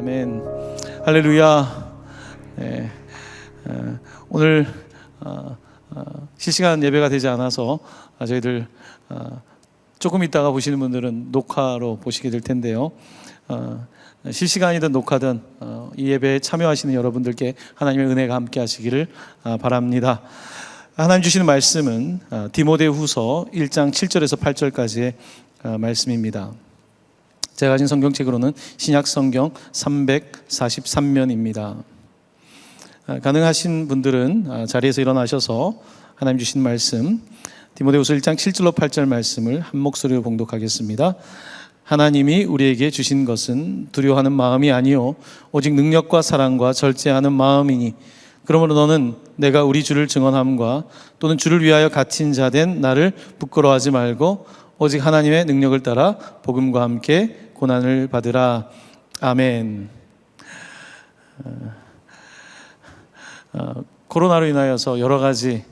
아멘. 할렐루야. 네, 오늘 실시간 예배가 되지 않아서 저희들 조금 있다가 보시는 분들은 녹화로 보시게 될 텐데요. 실시간이든 녹화든 이 예배에 참여하시는 여러분들께 하나님의 은혜가 함께 하시기를 바랍니다. 하나님 주시는 말씀은 디모데후서 1장 7절에서 8절까지의 말씀입니다. 제가 가진 성경책으로는 신약 성경 343면입니다. 가능하신 분들은 자리에서 일어나셔서 하나님 주신 말씀 디모데후서 1장 7절로 8절 말씀을 한 목소리로 봉독하겠습니다. 하나님이 우리에게 주신 것은 두려워하는 마음이 아니요 오직 능력과 사랑과 절제하는 마음이니 그러므로 너는 내가 우리 주를 증언함과 또는 주를 위하여 갇힌 자 된 나를 부끄러워하지 말고 오직 하나님의 능력을 따라 복음과 함께 고난을 받으라. 아멘. 코로나로 인하여서 여러 가지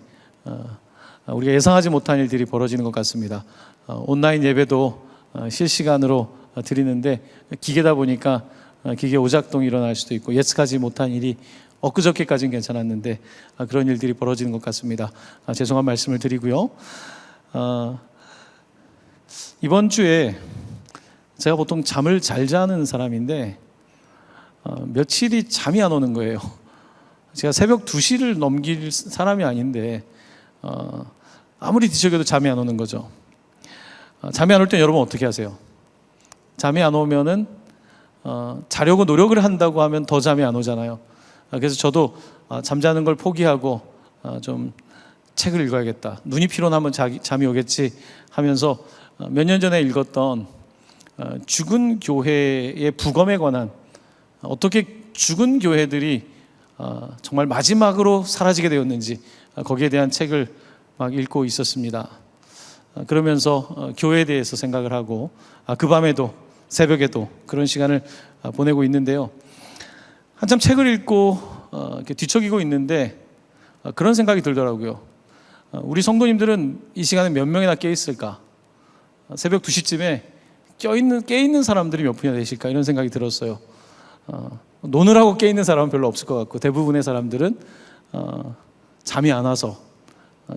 우리가 예상하지 못한 일들이 벌어지는 것 같습니다. 온라인 예배도 실시간으로 드리는데 기계다 보니까 기계 오작동이 일어날 수도 있고 예측하지 못한 일이 엊그저께까지는 괜찮았는데 그런 일들이 벌어지는 것 같습니다. 죄송한 말씀을 드리고요. 이번 주에 제가 보통 잠을 잘 자는 사람인데 며칠이 잠이 안 오는 거예요. 제가 새벽 2시를 넘길 사람이 아닌데 아무리 뒤척여도 잠이 안 오는 거죠. 잠이 안 올 땐 여러분 어떻게 하세요? 잠이 안 오면은 자려고 노력을 한다고 하면 더 잠이 안 오잖아요. 그래서 저도 잠자는 걸 포기하고 좀 책을 읽어야겠다. 눈이 피곤하면 잠이 오겠지 하면서 몇 년 전에 읽었던 죽은 교회의 부검에 관한 어떻게 죽은 교회들이 정말 마지막으로 사라지게 되었는지 거기에 대한 책을 막 읽고 있었습니다. 그러면서 교회에 대해서 생각을 하고 그 밤에도 새벽에도 그런 시간을 보내고 있는데요. 한참 책을 읽고 이렇게 뒤척이고 있는데 그런 생각이 들더라고요. 우리 성도님들은 이 시간에 몇 명이나 깨 있을까? 새벽 2시쯤에 깨 있는 사람들이 몇 분이나 되실까? 이런 생각이 들었어요. 노느라고 깨 있는 사람은 별로 없을 것 같고 대부분의 사람들은 잠이 안 와서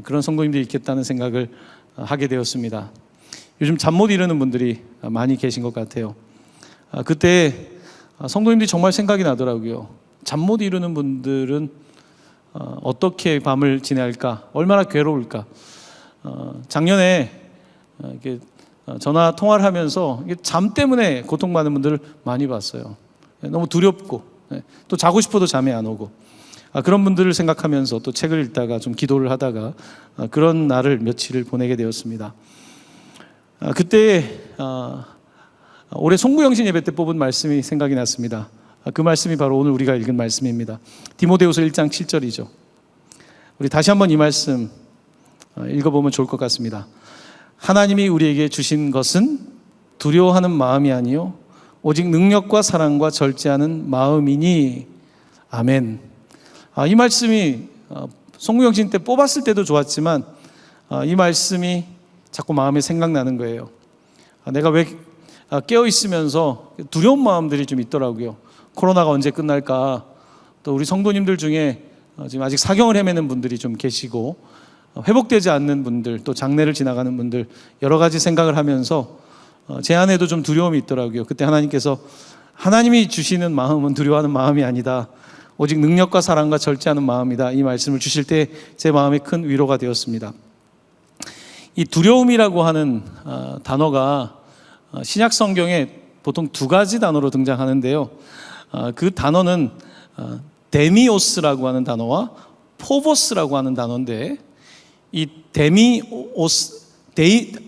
그런 성도님들이 있겠다는 생각을 하게 되었습니다. 요즘 잠 못 이루는 분들이 많이 계신 것 같아요. 그때 성도님들이 정말 생각이 나더라고요. 잠 못 이루는 분들은 어떻게 밤을 지낼까? 얼마나 괴로울까? 작년에 이렇게 전화 통화를 하면서 잠 때문에 고통받는 분들을 많이 봤어요. 너무 두렵고 또 자고 싶어도 잠이 안 오고 그런 분들을 생각하면서 또 책을 읽다가 좀 기도를 하다가 그런 날을 며칠을 보내게 되었습니다. 그때 올해 송구영신 예배 때 뽑은 말씀이 생각이 났습니다. 그 말씀이 바로 오늘 우리가 읽은 말씀입니다. 디모데후서 1장 7절이죠. 우리 다시 한번 이 말씀 읽어보면 좋을 것 같습니다. 하나님이 우리에게 주신 것은 두려워하는 마음이 아니요 오직 능력과 사랑과 절제하는 마음이니 아멘. 이 말씀이 송구영신 때 뽑았을 때도 좋았지만 이 말씀이 자꾸 마음에 생각나는 거예요. 내가 왜 깨어있으면서 두려운 마음들이 좀 있더라고요. 코로나가 언제 끝날까? 또 우리 성도님들 중에 지금 아직 사경을 헤매는 분들이 좀 계시고 회복되지 않는 분들, 또 장례를 지나가는 분들 여러 가지 생각을 하면서 제 안에도 좀 두려움이 있더라고요. 그때 하나님께서 하나님이 주시는 마음은 두려워하는 마음이 아니다. 오직 능력과 사랑과 절제하는 마음이다. 이 말씀을 주실 때 제 마음에 큰 위로가 되었습니다. 이 두려움이라고 하는 단어가 신약 성경에 보통 2가지 단어로 등장하는데요. 그 단어는 데미오스라고 하는 단어와 포보스라고 하는 단어인데 이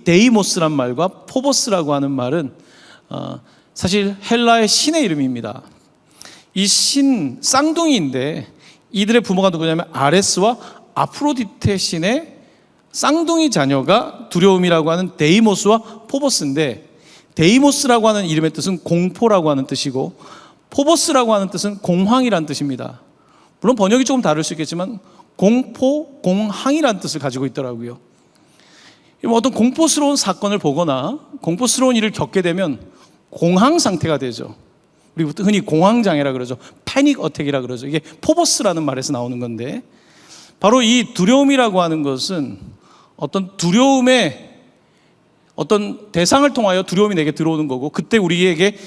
데이모스란 말과 포보스라고 하는 말은 사실 헬라의 신의 이름입니다. 이 신 쌍둥이인데 이들의 부모가 누구냐면 아레스와 아프로디테 신의 쌍둥이 자녀가 두려움이라고 하는 데이모스와 포보스인데 데이모스라고 하는 이름의 뜻은 공포라고 하는 뜻이고 포보스라고 하는 뜻은 공황이라는 뜻입니다. 물론 번역이 조금 다를 수 있겠지만 공포, 공황이라는 뜻을 가지고 있더라고요. 어떤 공포스러운 사건을 보거나 공포스러운 일을 겪게 되면 공황 상태가 되죠. 우리 흔히 공황장애라 그러죠. 패닉 어택이라 그러죠. 이게 포버스라는 말에서 나오는 건데, 바로 이 두려움이라고 하는 것은 어떤 두려움의 어떤 대상을 통하여 두려움이 내게 들어오는 거고, 그때 우리에게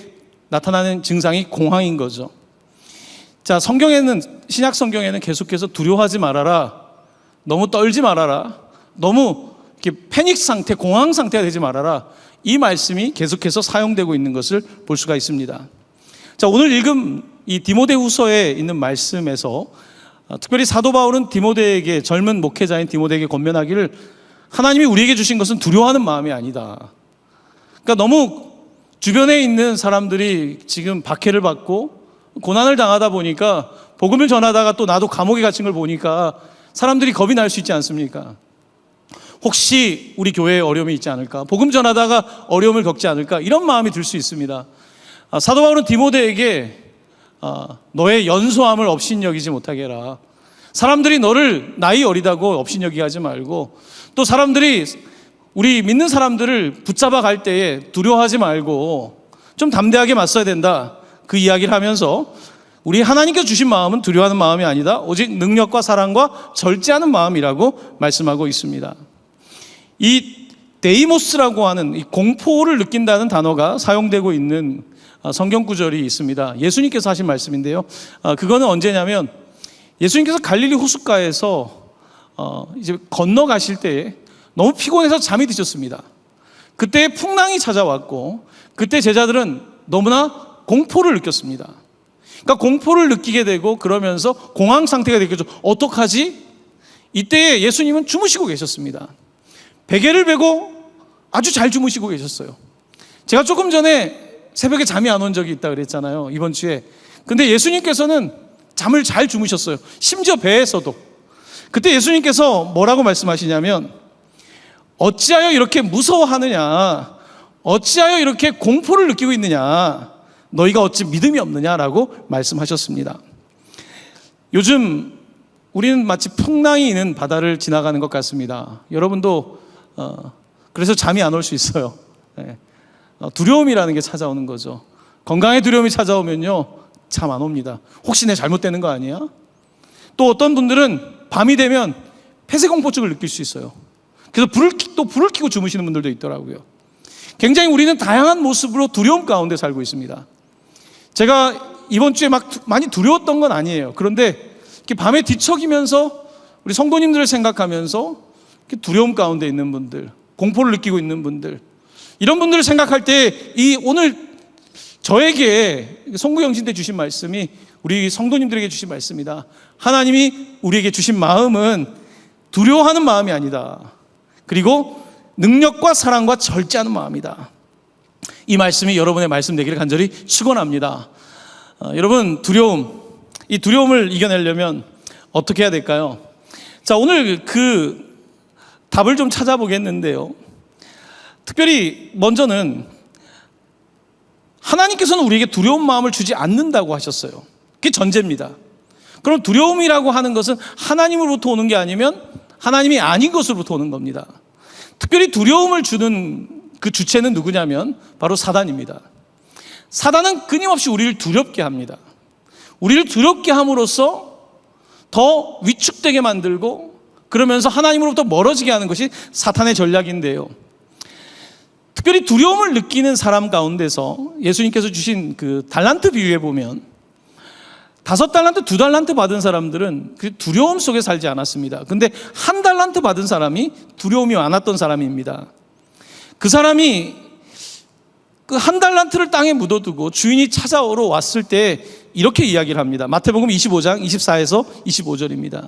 나타나는 증상이 공황인 거죠. 자, 성경에는, 신약 성경에는 계속해서 두려워하지 말아라, 너무 떨지 말아라, 너무 이렇게 패닉 상태, 공황 상태가 되지 말아라, 이 말씀이 계속해서 사용되고 있는 것을 볼 수가 있습니다. 자, 오늘 읽은 이 디모데후서에 있는 말씀에서 특별히 사도 바울은 디모데에게, 젊은 목회자인 디모데에게 권면하기를, 하나님이 우리에게 주신 것은 두려워하는 마음이 아니다. 그러니까 너무 주변에 있는 사람들이 지금 박해를 받고 고난을 당하다 보니까, 복음을 전하다가 또 나도 감옥에 갇힌 걸 보니까 사람들이 겁이 날 수 있지 않습니까? 혹시 우리 교회에 어려움이 있지 않을까? 복음 전하다가 어려움을 겪지 않을까? 이런 마음이 들 수 있습니다. 사도 바울은 디모데에게 너의 연소함을 업신여기지 못하게 해라. 사람들이 너를 나이 어리다고 업신여기게 하지 말고, 또 사람들이 우리 믿는 사람들을 붙잡아 갈 때에 두려워하지 말고 좀 담대하게 맞서야 된다, 그 이야기를 하면서 우리 하나님께서 주신 마음은 두려워하는 마음이 아니다, 오직 능력과 사랑과 절제하는 마음이라고 말씀하고 있습니다. 이 데이모스라고 하는 이 공포를 느낀다는 단어가 사용되고 있는 성경 구절이 있습니다. 예수님께서 하신 말씀인데요, 그거는 언제냐면 예수님께서 갈릴리 호숫가에서 이제 건너가실 때에 너무 피곤해서 잠이 드셨습니다. 그때 풍랑이 찾아왔고, 그때 제자들은 너무나 공포를 느꼈습니다. 그러니까 공포를 느끼게 되고, 그러면서 공황 상태가 되겠죠. 어떡하지? 이때 예수님은 주무시고 계셨습니다. 베개를 베고 아주 잘 주무시고 계셨어요. 제가 조금 전에 새벽에 잠이 안 온 적이 있다 그랬잖아요, 이번 주에. 근데 예수님께서는 잠을 잘 주무셨어요. 심지어 배에서도. 그때 예수님께서 뭐라고 말씀하시냐면, 어찌하여 이렇게 무서워하느냐, 어찌하여 이렇게 공포를 느끼고 있느냐, 너희가 어찌 믿음이 없느냐라고 말씀하셨습니다. 요즘 우리는 마치 풍랑이 있는 바다를 지나가는 것 같습니다. 여러분도 그래서 잠이 안 올 수 있어요. 두려움이라는 게 찾아오는 거죠. 건강의 두려움이 찾아오면요, 잠 안 옵니다. 혹시 내 잘못되는 거 아니야? 또 어떤 분들은 밤이 되면 폐쇄공포증을 느낄 수 있어요. 그래서 불을 켜고 주무시는 분들도 있더라고요. 굉장히 우리는 다양한 모습으로 두려움 가운데 살고 있습니다. 제가 이번 주에 막 많이 두려웠던 건 아니에요. 그런데 이렇게 밤에 뒤척이면서 우리 성도님들을 생각하면서 이렇게 두려움 가운데 있는 분들, 공포를 느끼고 있는 분들, 이런 분들을 생각할 때 이 오늘 저에게 송구영신 때 주신 말씀이 우리 성도님들에게 주신 말씀이다. 하나님이 우리에게 주신 마음은 두려워하는 마음이 아니다. 그리고 능력과 사랑과 절제하는 마음이다. 이 말씀이 여러분의 말씀 되기를 간절히 축원합니다. 여러분, 이 두려움을 이겨내려면 어떻게 해야 될까요? 자, 오늘 그 답을 좀 찾아보겠는데요, 특별히 먼저는 하나님께서는 우리에게 두려운 마음을 주지 않는다고 하셨어요. 그게 전제입니다. 그럼 두려움이라고 하는 것은 하나님으로부터 오는 게 아니면 하나님이 아닌 것으로부터 오는 겁니다. 특별히 두려움을 주는 그 주체는 누구냐면 바로 사단입니다. 사단은 끊임없이 우리를 두렵게 합니다. 우리를 두렵게 함으로써 더 위축되게 만들고, 그러면서 하나님으로부터 멀어지게 하는 것이 사탄의 전략인데요, 특별히 두려움을 느끼는 사람 가운데서 예수님께서 주신 그 달란트 비유에 보면 5달란트, 2달란트 받은 사람들은 그 두려움 속에 살지 않았습니다. 근데 1달란트 받은 사람이 두려움이 많았던 사람입니다. 그 사람이 그 1달란트를 땅에 묻어두고 주인이 찾아오러 왔을 때 이렇게 이야기를 합니다. 마태복음 25장 24에서 25절입니다.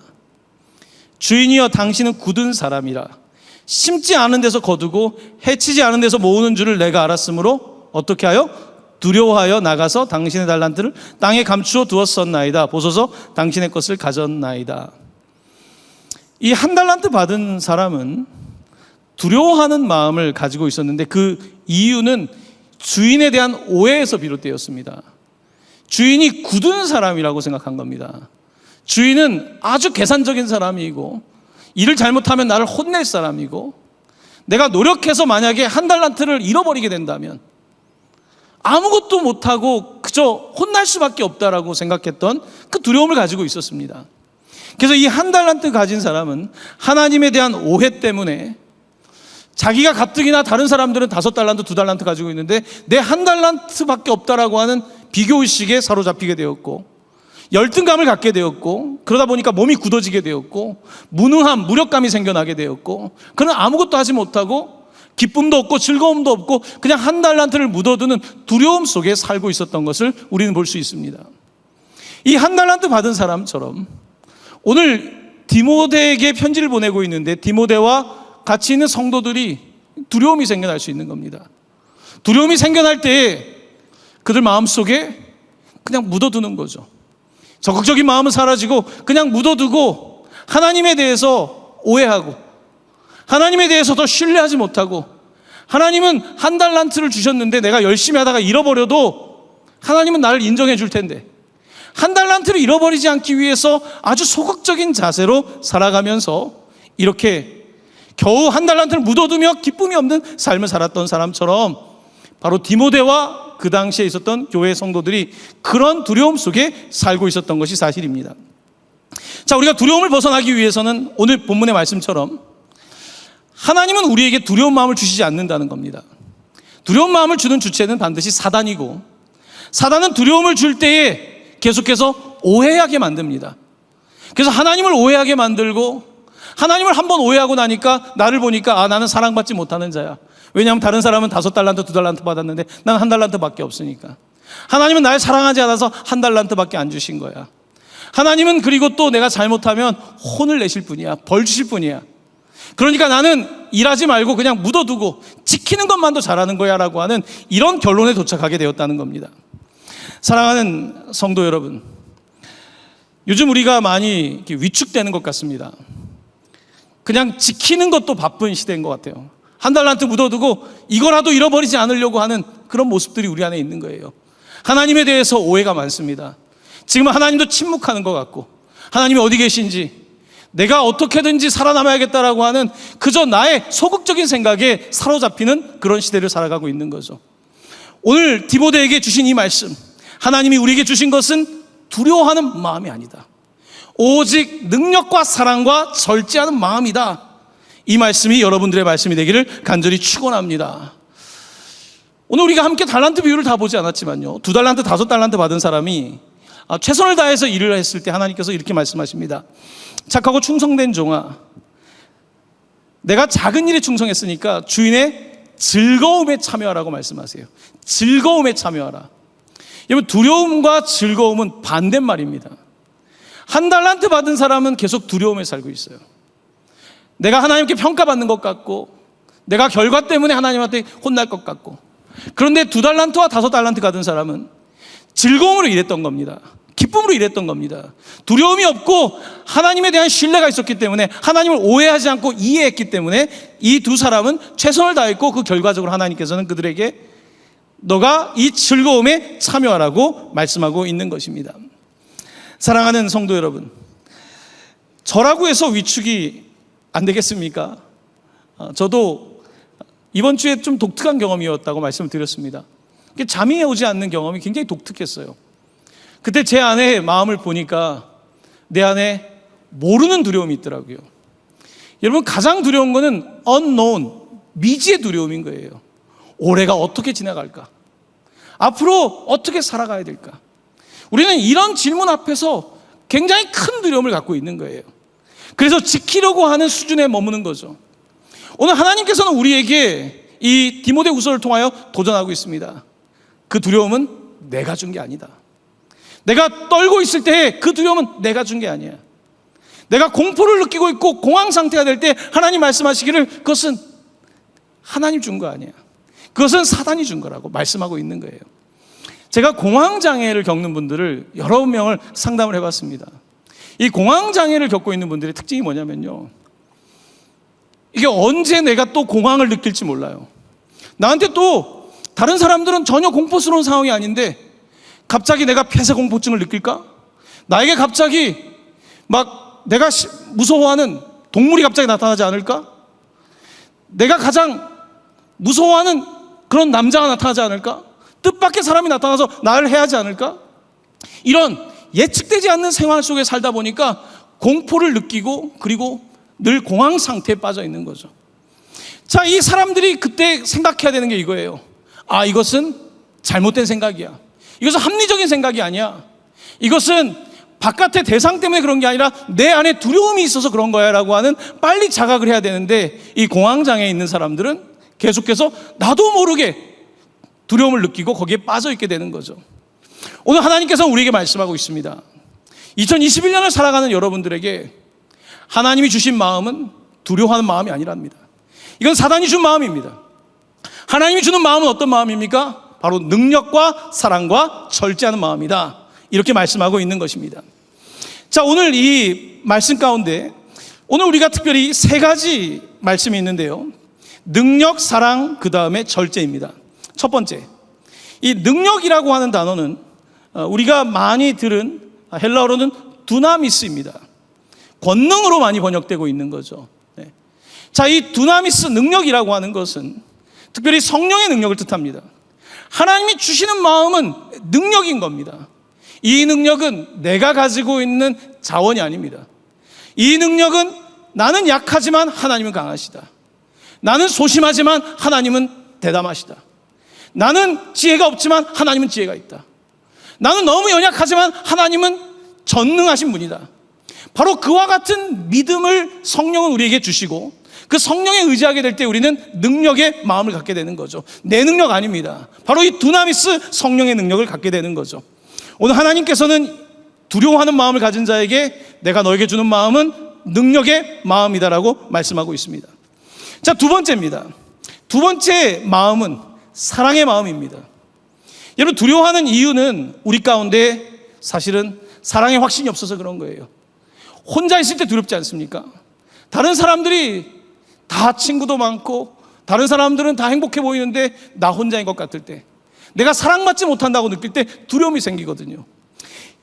주인이여, 당신은 굳은 사람이라 심지 않은 데서 거두고 해치지 않은 데서 모으는 줄을 내가 알았으므로 어떻게 하여? 두려워하여 나가서 당신의 달란트를 땅에 감추어 두었었나이다. 보소서, 당신의 것을 가졌나이다. 이 1달란트 받은 사람은 두려워하는 마음을 가지고 있었는데, 그 이유는 주인에 대한 오해에서 비롯되었습니다. 주인이 굳은 사람이라고 생각한 겁니다. 주인은 아주 계산적인 사람이고, 일을 잘못하면 나를 혼낼 사람이고, 내가 노력해서 만약에 1달란트를 잃어버리게 된다면 아무것도 못하고 그저 그저 혼날 수밖에 없다라고 생각했던 그 두려움을 가지고 있었습니다. 그래서 이 한 달란트 가진 사람은 하나님에 대한 오해 때문에 자기가 가뜩이나 다른 사람들은 5달란트, 2달란트 가지고 있는데 내 한 달란트밖에 없다라고 하는 비교의식에 사로잡히게 되었고, 열등감을 갖게 되었고, 그러다 보니까 몸이 굳어지게 되었고, 무능함, 무력감이 생겨나게 되었고, 그는 아무것도 하지 못하고 기쁨도 없고 즐거움도 없고 그냥 한 달란트를 묻어두는 두려움 속에 살고 있었던 것을 우리는 볼 수 있습니다. 이 한 달란트 받은 사람처럼 오늘 디모데에게 편지를 보내고 있는데, 디모데와 같이 있는 성도들이 두려움이 생겨날 수 있는 겁니다. 두려움이 생겨날 때에 그들 마음속에 그냥 묻어두는 거죠. 적극적인 마음은 사라지고 그냥 묻어두고 하나님에 대해서 오해하고, 하나님에 대해서 더 신뢰하지 못하고, 하나님은 한 달란트를 주셨는데 내가 열심히 하다가 잃어버려도 하나님은 나를 인정해 줄 텐데, 한 달란트를 잃어버리지 않기 위해서 아주 소극적인 자세로 살아가면서 이렇게 겨우 한 달란트를 묻어두며 기쁨이 없는 삶을 살았던 사람처럼, 바로 디모데와 그 당시에 있었던 교회 성도들이 그런 두려움 속에 살고 있었던 것이 사실입니다. 자, 우리가 두려움을 벗어나기 위해서는 오늘 본문의 말씀처럼 하나님은 우리에게 두려운 마음을 주시지 않는다는 겁니다. 두려운 마음을 주는 주체는 반드시 사단이고, 사단은 두려움을 줄 때에 계속해서 오해하게 만듭니다. 그래서 하나님을 오해하게 만들고, 하나님을 한번 오해하고 나니까 나를 보니까 나는 사랑받지 못하는 자야. 왜냐하면 다른 사람은 5달란트, 2달란트 받았는데 난 한 달란트밖에 없으니까. 하나님은 날 사랑하지 않아서 한 달란트밖에 안 주신 거야. 하나님은 그리고 또 내가 잘못하면 혼을 내실 뿐이야. 벌 주실 뿐이야. 그러니까 나는 일하지 말고 그냥 묻어두고 지키는 것만도 잘하는 거야 라고 하는 이런 결론에 도착하게 되었다는 겁니다. 사랑하는 성도 여러분, 요즘 우리가 많이 이렇게 위축되는 것 같습니다. 그냥 지키는 것도 바쁜 시대인 것 같아요. 한 달란트 묻어두고 이거라도 잃어버리지 않으려고 하는 그런 모습들이 우리 안에 있는 거예요. 하나님에 대해서 오해가 많습니다. 지금 하나님도 침묵하는 것 같고, 하나님이 어디 계신지, 내가 어떻게든지 살아남아야겠다라고 하는 그저 나의 소극적인 생각에 사로잡히는 그런 시대를 살아가고 있는 거죠. 오늘 디모데에게 주신 이 말씀, 하나님이 우리에게 주신 것은 두려워하는 마음이 아니다. 오직 능력과 사랑과 절제하는 마음이다. 이 말씀이 여러분들의 말씀이 되기를 간절히 축원합니다. 오늘 우리가 함께 달란트 비율을 다 보지 않았지만요, 2달란트, 5달란트 받은 사람이 최선을 다해서 일을 했을 때 하나님께서 이렇게 말씀하십니다. 착하고 충성된 종아, 내가 작은 일에 충성했으니까 주인의 즐거움에 참여하라고 말씀하세요. 즐거움에 참여하라. 여러분, 두려움과 즐거움은 반대말입니다. 한 달란트 받은 사람은 계속 두려움에 살고 있어요. 내가 하나님께 평가받는 것 같고, 내가 결과 때문에 하나님한테 혼날 것 같고. 그런데 2달란트와 5달란트 받은 사람은 즐거움으로 일했던 겁니다. 기쁨으로 일했던 겁니다. 두려움이 없고 하나님에 대한 신뢰가 있었기 때문에, 하나님을 오해하지 않고 이해했기 때문에 이 두 사람은 최선을 다했고, 그 결과적으로 하나님께서는 그들에게 너가 이 즐거움에 참여하라고 말씀하고 있는 것입니다. 사랑하는 성도 여러분, 저라고 해서 위축이 안 되겠습니까? 저도 이번 주에 좀 독특한 경험이었다고 말씀을 드렸습니다. 잠이 오지 않는 경험이 굉장히 독특했어요. 그때 제 안에 마음을 보니까 내 안에 모르는 두려움이 있더라고요. 여러분, 가장 두려운 거는 unknown, 미지의 두려움인 거예요. 올해가 어떻게 지나갈까? 앞으로 어떻게 살아가야 될까? 우리는 이런 질문 앞에서 굉장히 큰 두려움을 갖고 있는 거예요. 그래서 지키려고 하는 수준에 머무는 거죠. 오늘 하나님께서는 우리에게 이 디모데후서를 통하여 도전하고 있습니다. 그 두려움은 내가 준 게 아니다. 내가 떨고 있을 때 그 두려움은 내가 준 게 아니야. 내가 공포를 느끼고 있고 공황 상태가 될 때 하나님 말씀하시기를 그것은 하나님 준 거 아니야. 그것은 사단이 준 거라고 말씀하고 있는 거예요. 제가 공황장애를 겪는 분들을 여러 명을 상담을 해봤습니다. 이 공황장애를 겪고 있는 분들의 특징이 뭐냐면요, 이게 언제 내가 또 공황을 느낄지 몰라요. 나한테 또 다른 사람들은 전혀 공포스러운 상황이 아닌데 갑자기 내가 폐쇄공포증을 느낄까? 나에게 갑자기 막 내가 무서워하는 동물이 갑자기 나타나지 않을까? 내가 가장 무서워하는 그런 남자가 나타나지 않을까? 뜻밖의 사람이 나타나서 나를 해하지 않을까? 이런 예측되지 않는 생활 속에 살다 보니까 공포를 느끼고 그리고 늘 공황 상태에 빠져 있는 거죠. 자, 이 사람들이 그때 생각해야 되는 게 이거예요. 아, 이것은 잘못된 생각이야. 이것은 합리적인 생각이 아니야. 이것은 바깥의 대상 때문에 그런 게 아니라 내 안에 두려움이 있어서 그런 거야 라고 하는 빨리 자각을 해야 되는데, 이 공황장애에 있는 사람들은 계속해서 나도 모르게 두려움을 느끼고 거기에 빠져 있게 되는 거죠. 오늘 하나님께서는 우리에게 말씀하고 있습니다. 2021년을 살아가는 여러분들에게 하나님이 주신 마음은 두려워하는 마음이 아니랍니다. 이건 사단이 준 마음입니다. 하나님이 주는 마음은 어떤 마음입니까? 바로 능력과 사랑과 절제하는 마음이다. 이렇게 말씀하고 있는 것입니다. 자, 오늘 이 말씀 가운데 오늘 우리가 특별히 세 가지 말씀이 있는데요. 능력, 사랑, 그 다음에 절제입니다. 첫 번째, 이 능력이라고 하는 단어는 우리가 많이 들은 헬라어로는 두나미스입니다. 권능으로 많이 번역되고 있는 거죠. 자, 이 두나미스 능력이라고 하는 것은 특별히 성령의 능력을 뜻합니다. 하나님이 주시는 마음은 능력인 겁니다. 이 능력은 내가 가지고 있는 자원이 아닙니다. 이 능력은 나는 약하지만 하나님은 강하시다. 나는 소심하지만 하나님은 대담하시다. 나는 지혜가 없지만 하나님은 지혜가 있다. 나는 너무 연약하지만 하나님은 전능하신 분이다. 바로 그와 같은 믿음을 성령은 우리에게 주시고 그 성령에 의지하게 될 때 우리는 능력의 마음을 갖게 되는 거죠. 내 능력 아닙니다. 바로 이 두나미스 성령의 능력을 갖게 되는 거죠. 오늘 하나님께서는 두려워하는 마음을 가진 자에게 내가 너에게 주는 마음은 능력의 마음이다라고 말씀하고 있습니다. 자, 두 번째입니다. 두 번째 마음은 사랑의 마음입니다. 여러분, 두려워하는 이유는 우리 가운데 사실은 사랑의 확신이 없어서 그런 거예요. 혼자 있을 때 두렵지 않습니까? 다른 사람들이 다 친구도 많고 다른 사람들은 다 행복해 보이는데 나 혼자인 것 같을 때, 내가 사랑받지 못한다고 느낄 때 두려움이 생기거든요.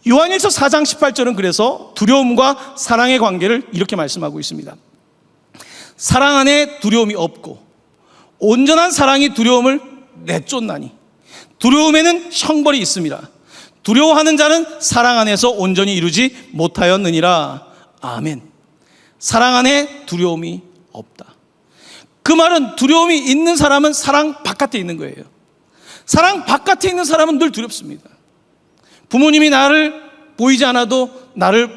요한일서 4장 18절은 그래서 두려움과 사랑의 관계를 이렇게 말씀하고 있습니다. 사랑 안에 두려움이 없고 온전한 사랑이 두려움을 내쫓나니 두려움에는 형벌이 있습니다. 두려워하는 자는 사랑 안에서 온전히 이루지 못하였느니라. 아멘. 사랑 안에 두려움이 없다. 그 말은 두려움이 있는 사람은 사랑 바깥에 있는 거예요. 사랑 바깥에 있는 사람은 늘 두렵습니다. 부모님이 나를 보이지 않아도 나를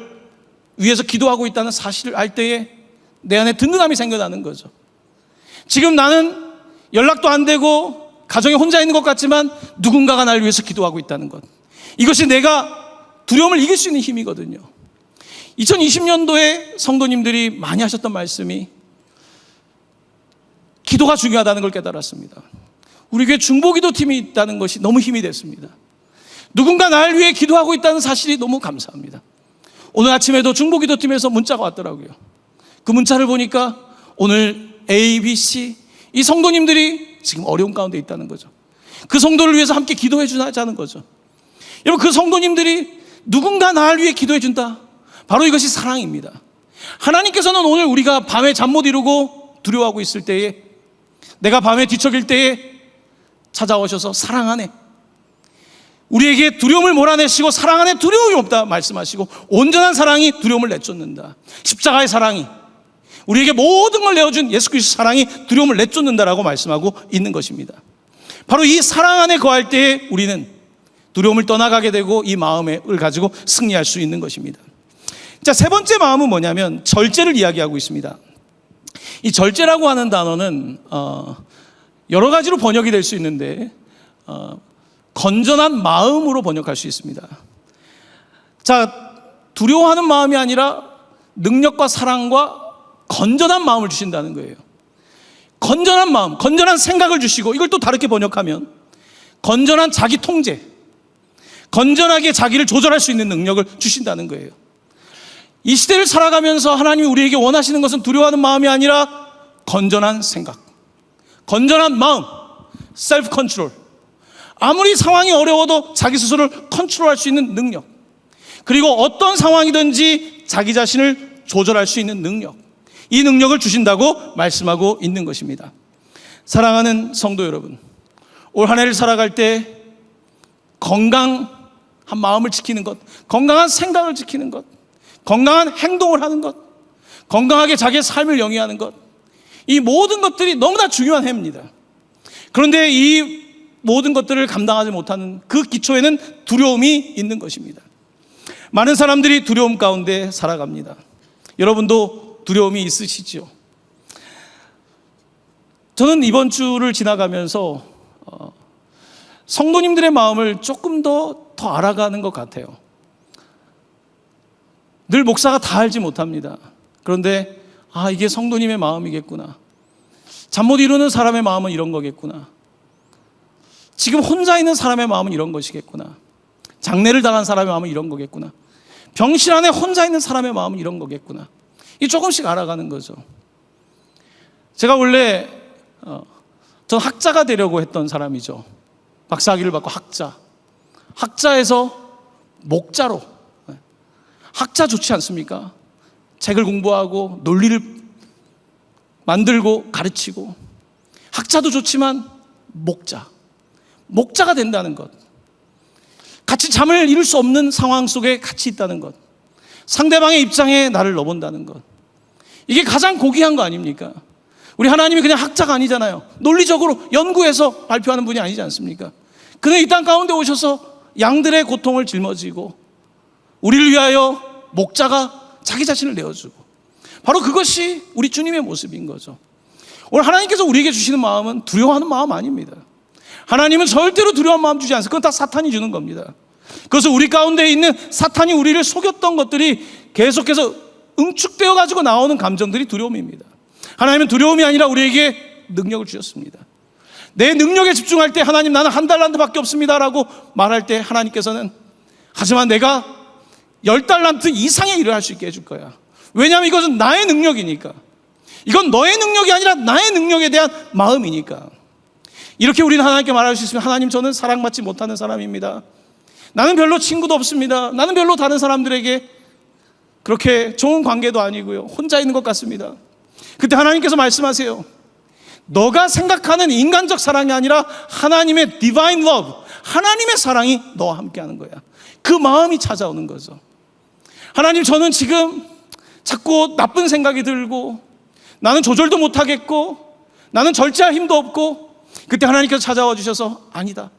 위해서 기도하고 있다는 사실을 알 때에 내 안에 든든함이 생겨나는 거죠. 지금 나는 연락도 안 되고 가정에 혼자 있는 것 같지만 누군가가 나를 위해서 기도하고 있다는 것, 이것이 내가 두려움을 이길 수 있는 힘이거든요. 2020년도에 성도님들이 많이 하셨던 말씀이 기도가 중요하다는 걸 깨달았습니다. 우리 교회 중보기도팀이 있다는 것이 너무 힘이 됐습니다. 누군가 나를 위해 기도하고 있다는 사실이 너무 감사합니다. 오늘 아침에도 중보기도팀에서 문자가 왔더라고요. 그 문자를 보니까 오늘 A, B, C 이 성도님들이 지금 어려운 가운데 있다는 거죠. 그 성도를 위해서 함께 기도해 주자는 거죠. 여러분, 그 성도님들이 누군가 나를 위해 기도해 준다, 바로 이것이 사랑입니다. 하나님께서는 오늘 우리가 밤에 잠 못 이루고 두려워하고 있을 때에, 내가 밤에 뒤척일 때에 찾아오셔서 사랑 안에 우리에게 두려움을 몰아내시고 사랑 안에 두려움이 없다 말씀하시고, 온전한 사랑이 두려움을 내쫓는다. 십자가의 사랑이, 우리에게 모든 걸 내어준 예수 그리스도 사랑이 두려움을 내쫓는다라고 말씀하고 있는 것입니다. 바로 이 사랑 안에 거할 때에 우리는 두려움을 떠나가게 되고 이 마음을 가지고 승리할 수 있는 것입니다. 자, 세 번째 마음은 뭐냐면 절제를 이야기하고 있습니다. 이 절제라고 하는 단어는 여러 가지로 번역이 될 수 있는데 건전한 마음으로 번역할 수 있습니다. 자, 두려워하는 마음이 아니라 능력과 사랑과 건전한 마음을 주신다는 거예요. 건전한 마음, 건전한 생각을 주시고, 이걸 또 다르게 번역하면 건전한 자기 통제, 건전하게 자기를 조절할 수 있는 능력을 주신다는 거예요. 이 시대를 살아가면서 하나님이 우리에게 원하시는 것은 두려워하는 마음이 아니라 건전한 생각, 건전한 마음, 셀프 컨트롤. 아무리 상황이 어려워도 자기 스스로를 컨트롤할 수 있는 능력, 그리고 어떤 상황이든지 자기 자신을 조절할 수 있는 능력, 이 능력을 주신다고 말씀하고 있는 것입니다. 사랑하는 성도 여러분, 올 한 해를 살아갈 때 건강한 마음을 지키는 것, 건강한 생각을 지키는 것, 건강한 행동을 하는 것, 건강하게 자기의 삶을 영위하는 것, 이 모든 것들이 너무나 중요한 해입니다. 그런데 이 모든 것들을 감당하지 못하는 그 기초에는 두려움이 있는 것입니다. 많은 사람들이 두려움 가운데 살아갑니다. 여러분도 두려움이 있으시죠? 저는 이번 주를 지나가면서 성도님들의 마음을 조금 더 알아가는 것 같아요. 늘 목사가 다 알지 못합니다. 그런데 이게 성도님의 마음이겠구나. 잠 못 이루는 사람의 마음은 이런 거겠구나. 지금 혼자 있는 사람의 마음은 이런 것이겠구나. 장례를 당한 사람의 마음은 이런 거겠구나. 병실 안에 혼자 있는 사람의 마음은 이런 거겠구나. 이 조금씩 알아가는 거죠. 제가 원래 전 학자가 되려고 했던 사람이죠. 박사학위를 받고 학자에서 목자로. 학자 좋지 않습니까? 책을 공부하고 논리를 만들고 가르치고. 학자도 좋지만 목자가 된다는 것, 같이 잠을 이룰 수 없는 상황 속에 같이 있다는 것, 상대방의 입장에 나를 넣어본다는 것, 이게 가장 고귀한 거 아닙니까? 우리 하나님이 그냥 학자가 아니잖아요. 논리적으로 연구해서 발표하는 분이 아니지 않습니까? 그는 이 땅 가운데 오셔서 양들의 고통을 짊어지고 우리를 위하여 목자가 자기 자신을 내어주고, 바로 그것이 우리 주님의 모습인 거죠. 오늘 하나님께서 우리에게 주시는 마음은 두려워하는 마음 아닙니다. 하나님은 절대로 두려운 마음 주지 않습니다. 그건 다 사탄이 주는 겁니다. 그래서 우리 가운데 있는 사탄이 우리를 속였던 것들이 계속해서 응축되어 가지고 나오는 감정들이 두려움입니다. 하나님은 두려움이 아니라 우리에게 능력을 주셨습니다. 내 능력에 집중할 때 하나님 나는 한 달란트밖에 없습니다 라고 말할 때 하나님께서는 하지만 내가 10달란트 이상의 일을 할 수 있게 해줄 거야. 왜냐하면 이것은 나의 능력이니까. 이건 너의 능력이 아니라 나의 능력에 대한 마음이니까. 이렇게 우리는 하나님께 말할 수 있으면, 하나님 저는 사랑받지 못하는 사람입니다. 나는 별로 친구도 없습니다. 나는 별로 다른 사람들에게 그렇게 좋은 관계도 아니고요, 혼자 있는 것 같습니다. 그때 하나님께서 말씀하세요. 너가 생각하는 인간적 사랑이 아니라 하나님의 디바인 러브, 하나님의 사랑이 너와 함께하는 거야. 그 마음이 찾아오는 거죠. 하나님 저는 지금 자꾸 나쁜 생각이 들고 나는 조절도 못하겠고 나는 절제할 힘도 없고, 그때 하나님께서 찾아와 주셔서 아니다,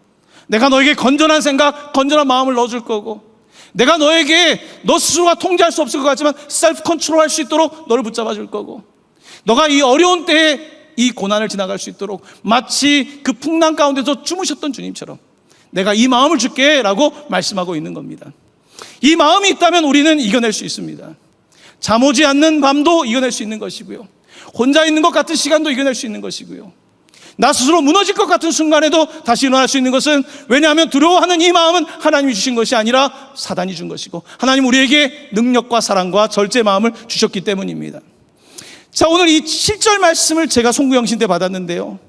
내가 너에게 건전한 생각, 건전한 마음을 넣어줄 거고, 내가 너에게 너 스스로가 통제할 수 없을 것 같지만 셀프 컨트롤할 수 있도록 너를 붙잡아 줄 거고, 너가 이 어려운 때에 이 고난을 지나갈 수 있도록 마치 그 풍랑 가운데서 주무셨던 주님처럼 내가 이 마음을 줄게 라고 말씀하고 있는 겁니다. 이 마음이 있다면 우리는 이겨낼 수 있습니다. 잠 오지 않는 밤도 이겨낼 수 있는 것이고요, 혼자 있는 것 같은 시간도 이겨낼 수 있는 것이고요, 나 스스로 무너질 것 같은 순간에도 다시 일어날 수 있는 것은, 왜냐하면 두려워하는 이 마음은 하나님이 주신 것이 아니라 사단이 준 것이고, 하나님 우리에게 능력과 사랑과 절제 마음을 주셨기 때문입니다. 자, 오늘 이 7절 말씀을 제가 송구영신 때 받았는데요.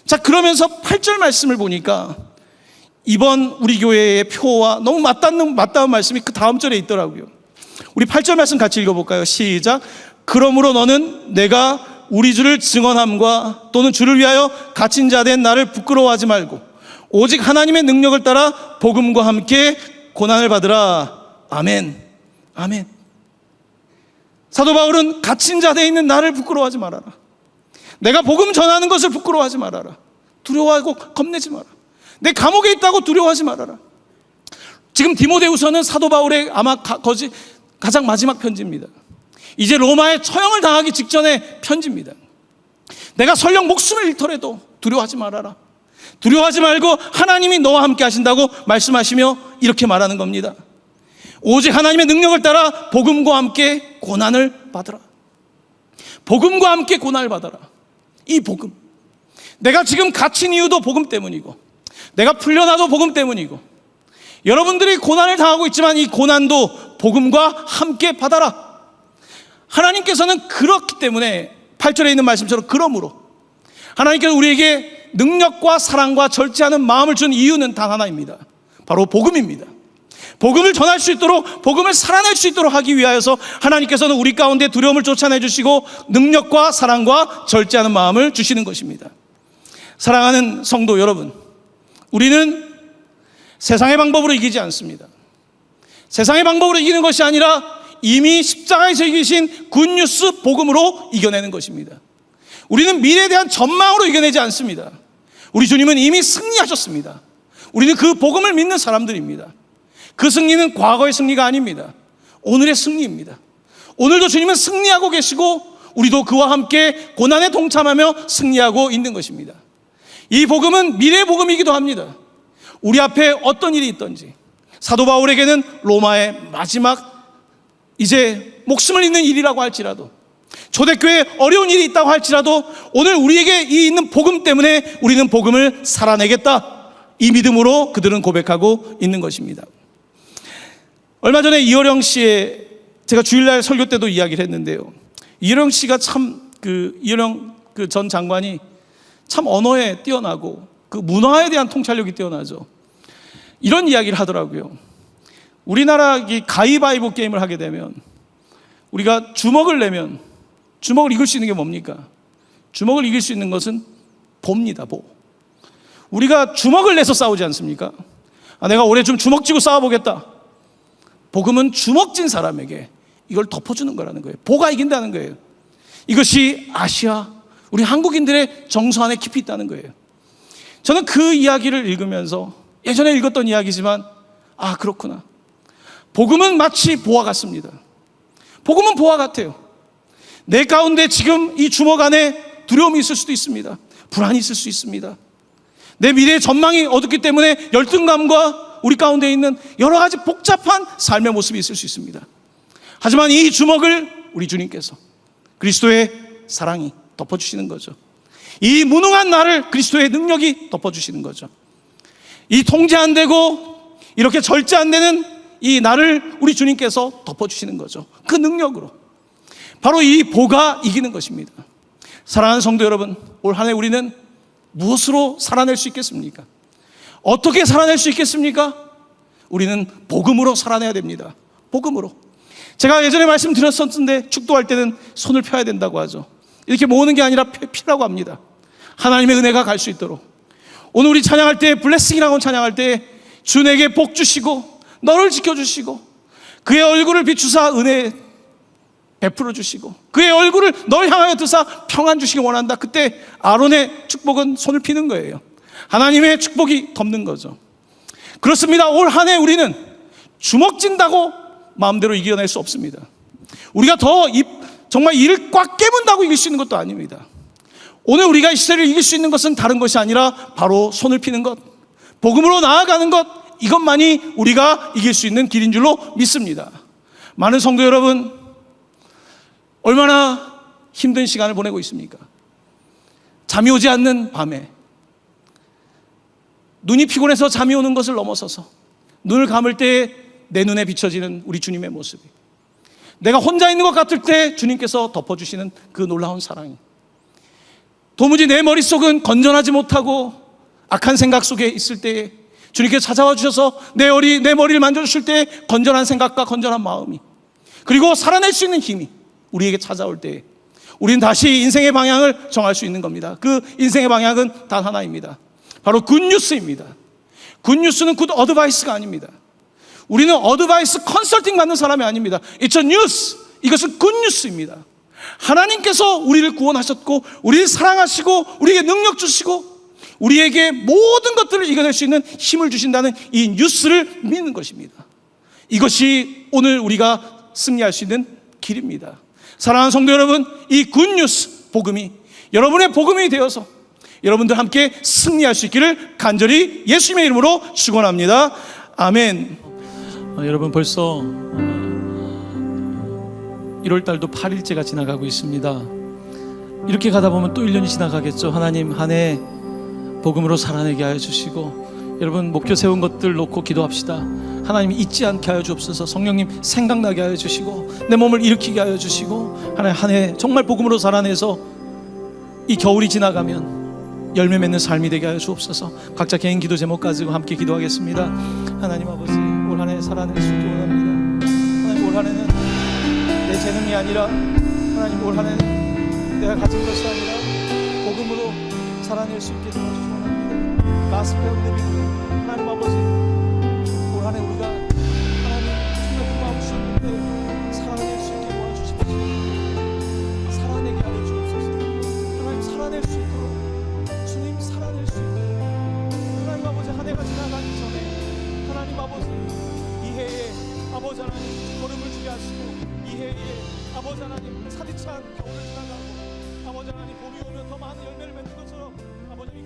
자, 그러면서 8절 말씀을 보니까 이번 우리 교회의 표와 너무 맞닿은 말씀이 그 다음 절에 있더라고요. 우리 8절 말씀 같이 읽어볼까요? 시작. 그러므로 너는 내가 우리 주를 증언함과 또는 주를 위하여 갇힌 자 된 나를 부끄러워하지 말고 오직 하나님의 능력을 따라 복음과 함께 고난을 받으라. 아멘. 아멘. 사도 바울은 갇힌 자 되어 있는 나를 부끄러워하지 말아라. 내가 복음 전하는 것을 부끄러워하지 말아라. 두려워하고 겁내지 마라. 내 감옥에 있다고 두려워하지 말아라. 지금 디모데후서는 사도 바울의 아마 가장 마지막 편지입니다. 이제 로마에 처형을 당하기 직전의 편지입니다. 내가 설령 목숨을 잃더라도 두려워하지 말아라. 두려워하지 말고 하나님이 너와 함께 하신다고 말씀하시며 이렇게 말하는 겁니다. 오직 하나님의 능력을 따라 복음과 함께 고난을 받으라. 복음과 함께 고난을 받아라. 이 복음, 내가 지금 갇힌 이유도 복음 때문이고, 내가 풀려나도 복음 때문이고, 여러분들이 고난을 당하고 있지만 이 고난도 복음과 함께 받아라. 하나님께서는 그렇기 때문에 8절에 있는 말씀처럼, 그러므로 하나님께서 우리에게 능력과 사랑과 절제하는 마음을 준 이유는 단 하나입니다. 바로 복음입니다. 복음을 전할 수 있도록, 복음을 살아낼 수 있도록 하기 위하여서 하나님께서는 우리 가운데 두려움을 쫓아내 주시고 능력과 사랑과 절제하는 마음을 주시는 것입니다. 사랑하는 성도 여러분, 우리는 세상의 방법으로 이기지 않습니다. 세상의 방법으로 이기는 것이 아니라 이미 십자가에서 이기신 굿뉴스 복음으로 이겨내는 것입니다. 우리는 미래에 대한 전망으로 이겨내지 않습니다. 우리 주님은 이미 승리하셨습니다. 우리는 그 복음을 믿는 사람들입니다. 그 승리는 과거의 승리가 아닙니다. 오늘의 승리입니다. 오늘도 주님은 승리하고 계시고 우리도 그와 함께 고난에 동참하며 승리하고 있는 것입니다. 이 복음은 미래의 복음이기도 합니다. 우리 앞에 어떤 일이 있든지, 사도 바울에게는 로마의 마지막 이제 목숨을 잃는 일이라고 할지라도, 초대교회에 어려운 일이 있다고 할지라도 오늘 우리에게 이 있는 복음 때문에 우리는 복음을 살아내겠다, 이 믿음으로 그들은 고백하고 있는 것입니다. 얼마 전에 이어령 씨의, 제가 주일날 설교 때도 이야기를 했는데요, 이어령 씨가 참 이어령 전 장관이 참 언어에 뛰어나고 그 문화에 대한 통찰력이 뛰어나죠. 이런 이야기를 하더라고요. 우리나라 가위바위보 게임을 하게 되면 우리가 주먹을 내면 주먹을 이길 수 있는 게 뭡니까? 주먹을 이길 수 있는 것은 보입니다. 보. 우리가 주먹을 내서 싸우지 않습니까? 내가 올해 좀 주먹 쥐고 싸워보겠다. 복음은 주먹 쥔 사람에게 이걸 덮어주는 거라는 거예요. 보가 이긴다는 거예요. 이것이 아시아, 우리 한국인들의 정서 안에 깊이 있다는 거예요. 저는 그 이야기를 읽으면서, 예전에 읽었던 이야기지만 그렇구나. 복음은 마치 보와 같습니다. 복음은 보와 같아요. 내 가운데 지금 이 주먹 안에 두려움이 있을 수도 있습니다. 불안이 있을 수 있습니다. 내 미래의 전망이 어둡기 때문에 열등감과 우리 가운데 있는 여러 가지 복잡한 삶의 모습이 있을 수 있습니다. 하지만 이 주먹을 우리 주님께서, 그리스도의 사랑이 덮어주시는 거죠. 이 무능한 나를 그리스도의 능력이 덮어주시는 거죠. 이 통제 안 되고 이렇게 절제 안 되는 이 나를 우리 주님께서 덮어주시는 거죠. 그 능력으로. 바로 이 보가 이기는 것입니다. 사랑하는 성도 여러분, 올 한 해 우리는 무엇으로 살아낼 수 있겠습니까? 어떻게 살아낼 수 있겠습니까? 우리는 복음으로 살아내야 됩니다. 복음으로. 제가 예전에 말씀드렸었는데, 축도할 때는 손을 펴야 된다고 하죠. 이렇게 모으는 게 아니라 피라고 합니다. 하나님의 은혜가 갈 수 있도록. 오늘 우리 찬양할 때, 블레싱이라고 찬양할 때, 주 내게 복 주시고 너를 지켜주시고 그의 얼굴을 비추사 은혜 베풀어 주시고 그의 얼굴을 널 향하여 드사 평안 주시기 원한다. 그때 아론의 축복은 손을 피는 거예요. 하나님의 축복이 덮는 거죠. 그렇습니다. 올 한 해 우리는 주먹 쥔다고 마음대로 이겨낼 수 없습니다. 우리가 정말 이를 꽉 깨문다고 이길 수 있는 것도 아닙니다. 오늘 우리가 이 시대를 이길 수 있는 것은 다른 것이 아니라 바로 손을 피는 것, 복음으로 나아가는 것, 이것만이 우리가 이길 수 있는 길인 줄로 믿습니다. 많은 성도 여러분, 얼마나 힘든 시간을 보내고 있습니까? 잠이 오지 않는 밤에, 눈이 피곤해서 잠이 오는 것을 넘어서서 눈을 감을 때 내 눈에 비춰지는 우리 주님의 모습이, 내가 혼자 있는 것 같을 때 주님께서 덮어주시는 그 놀라운 사랑이, 도무지 내 머릿속은 건전하지 못하고 악한 생각 속에 있을 때에 주님께서 찾아와 주셔서 내 머리를 만져주실 때 건전한 생각과 건전한 마음이, 그리고 살아낼 수 있는 힘이 우리에게 찾아올 때에 우리는 다시 인생의 방향을 정할 수 있는 겁니다. 그 인생의 방향은 단 하나입니다. 바로 굿뉴스입니다. 굿뉴스는 굿 어드바이스가 아닙니다. 우리는 어드바이스 컨설팅 받는 사람이 아닙니다. It's a news. 이것은 굿뉴스입니다. 하나님께서 우리를 구원하셨고 우리를 사랑하시고 우리에게 능력 주시고 우리에게 모든 것들을 이겨낼 수 있는 힘을 주신다는 이 뉴스를 믿는 것입니다. 이것이 오늘 우리가 승리할 수 있는 길입니다. 사랑하는 성도 여러분, 이 굿뉴스 복음이 여러분의 복음이 되어서 여러분들 함께 승리할 수 있기를 간절히 예수님의 이름으로 축원합니다. 아멘. 여러분, 벌써 1월달도 8일째가 지나가고 있습니다. 이렇게 가다 보면 또 1년이 지나가겠죠. 하나님 한 해 복음으로 살아내게 하여 주시고, 여러분 목표 세운 것들 놓고 기도합시다. 하나님 잊지 않게 하여 주옵소서. 성령님 생각나게 하여 주시고 내 몸을 일으키게 하여 주시고, 하나님 한 해 정말 복음으로 살아내서 이 겨울이 지나가면 열매 맺는 삶이 되게 하여 주옵소서. 각자 개인 기도 제목 가지고 함께 기도하겠습니다. 하나님 아버지, 올 한 해 살아낼 수 있게 원합니다. 하나님, 올 한 해는 내 재능이 아니라, 하나님 올 한 해는 내가 가진 것이 아니라 복음으로 살아낼 수 있게 도와주시기 원합니다. 가스펠 리빙, 하나님 아버지, 안에 우리가 하나님 정말 그 마음 주셨는데 살아낼 수 있게 도와주십시오. 살아내게 하여 주옵소서. 하나님 살아낼 수 있도록 주님 살아낼 수 있도록 하나님 아버지 한 해가 지나가기 전에 하나님 아버지 이 해에 아버지 하나님 걸음을 주게 하시고 이 해에 아버지 하나님 차디찬 겨울을 지나가고 아버지 하나님 봄이 오면 더 많은 열매를 맺는 것처럼 아버지